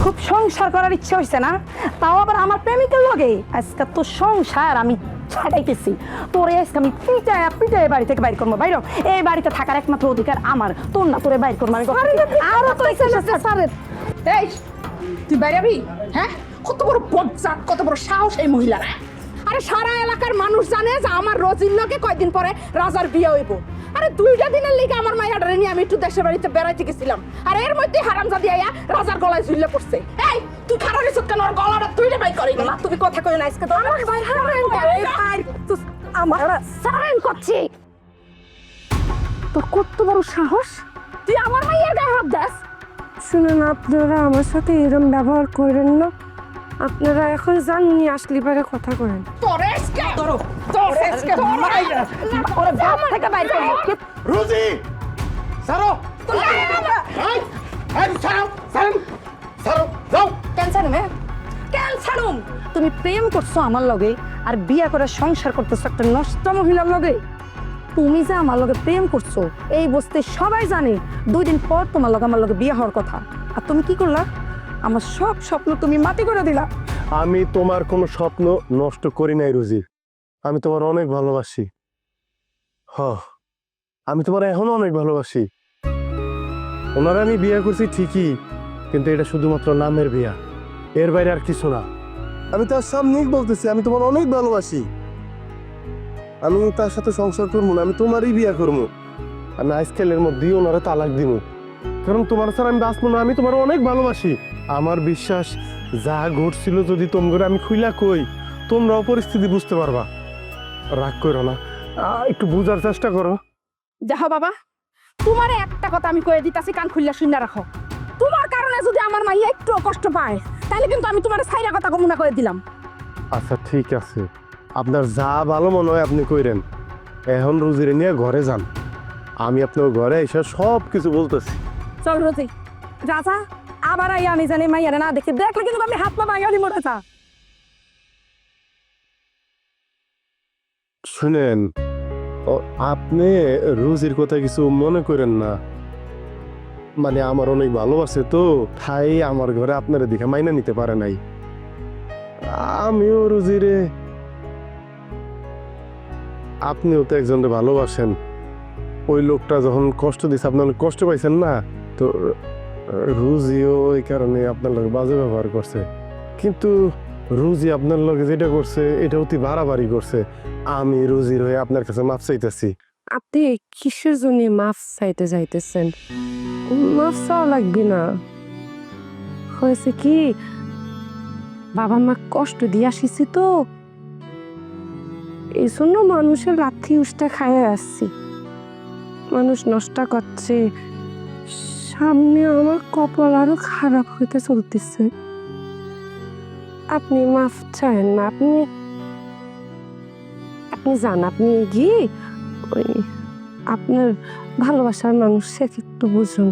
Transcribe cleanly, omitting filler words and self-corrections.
খুব সংসার করার ইচ্ছে হইছে না, তাও আবার আমার প্রেমিকের লগে। আজকে তো সংসার আমি ছাড়াইতেছি, তোরে আজকে আমি পিটায় পিটায় বাড়ি থেকে বাইর করবো। বাইর এই বাড়িতে থাকার একমাত্র অধিকার আমার, তোর না। তোরে বাইর করবো আমি। আরো তো এই তুই বাইরাবি? হ্যাঁ, কত বড় বজ্জাত, কত বড় সাহস এই মহিলার! আরে সারা এলাকার মানুষ জানে যে আমার রোজির লগে কয়দিন পরে রাজার বিয়ে হইব। আরে 2টা দিনের লিগে আমার মাইয়াডারে নিয়ে আমি একটু দেশের বাড়িতে বেড়াইতে গেছিলাম, আর এর মধ্যে হারামজাদি আইয়া রাজার গলায় ঝুলে পড়ছে। এই তুই খারাপ রিসুত কেন? ওর গলাটা তুই রে বাই করে গলা। তুমি কথা কই না আজকে তো আমার ভাই আমার সারেন করছি। তোর কত বড় সাহস, তুই আমার মাইয়ার গায়ে হাত দাস? শুনুন, আপনারা আমার সাথে এরকম ব্যবহার করেন না। আপনারা এখন জাননি আসলি পারে কথা করেন। ওরে বাপ থেকে বাইর করবো। রোজি সারো যাও। ক্যান্সারুম, তুমি প্রেম করছো আমার লগে আর বিয়া করে সংসার করতেছো একটা নষ্ট মহিলার লগে। তুমি যে আমার লগে প্রেম করছো এই বসতে সবাই জানে। 2 দিন পর তোমার লগে আমার লগে বিয়ে হওয়ার কথা, আর তুমি কি করলা? আমার সব স্বপ্ন তুমি মাটি করে দিলা। আমি তোমার কোনো স্বপ্ন নষ্ট করি নাই রোজি, আমি তোমার অনেক ভালোবাসি। আমি তোমার এখনো অনেক ভালোবাসি। ওনারা আমি বিয়ে করছি ঠিকই, কিন্তু এটা শুধুমাত্র নামের বিয়া, এর বাইরে আর কিছু না। আমি তার সামনেই বলতেছি আমি তোমার অনেক ভালোবাসি। আমি তার সাথে সংসার করবো না, আমি তোমারই বিয়ে করবো। আমি আজকালের মধ্যেই ওনারা তালাক দিব, কারণ তোমার ছাড়া আমি বাঁচবো না। আমি তোমার অনেক ভালোবাসি। আমার বিশ্বাস যা ঘটছিল যদি তোমরা আমি খুইলা কই, তোমরাও পরিস্থিতি বুঝতে পারবা। রাগ করো না, একটু বুঝার চেষ্টা করো। যাও বাবা, তোমার একটা কথা আমি কয়ে দিতাছি, কান খুললা শুনে রাখো। তোমার কারণে যদি আমার মাইয়া একটু কষ্ট পায় তাহলে কিন্তু আমি তোমার সাইরা কথা কমনা করে দিলাম। আচ্ছা ঠিক আছে, আপনার যা ভালো মনে হয় আপনি কইরেন। এখন রুজিরে নিয়ে ঘরে যান, আমি আপনার ঘরে এসে সব কিছু বলতেছি। চল রোজি, রাজা আবার আইয়া আমি জানি মাইয়ারে না দেখে দেখলে কিন্তু আমি হাত পা ভাঙা দিব রাজা। শুনেন, আপনি রুজির কথা কিছু মনে করেন না। মানে আমার অনেক ভালোবাসে তো, তাই আমার ঘরে আপনারা দেখে মাইনা নিতে পারে নাই। আমিও রুজিরে, আপনিও তো একজনকে ভালোবাসেন। ওই লোকটা যখন কষ্ট দিছে আপনার কষ্ট পাইছেন না, তো রুজিও এই কারণে আপনার লগে বাজে ব্যবহার করছে। কিন্তু রুজি আপনার লগে যেটা করছে এটা অতি বাড়াবাড়ি করছে। আমি রুজির হয়ে আপনার কাছে মাফ চাইতেছি। আপনি কিসের জন্য মাফ চাইতে যাইতেছেন? মাফ চাওয়া লাগবে না। হয়েছে কি, বাবা মা কষ্ট দিয়ে আসিছি তো, এই জন্য মানুষের লাথি উষ্টা খাইয়ে আসছি। মানুষ নষ্ট করছে, সামনে আমার কপাল আরো খারাপ হইতে চলতেছে। আপনি মাফ চান না, আপনি যান, আপনি গিয়ে ওই আপনার ভালোবাসার মানুষকে একটু বুঝুন।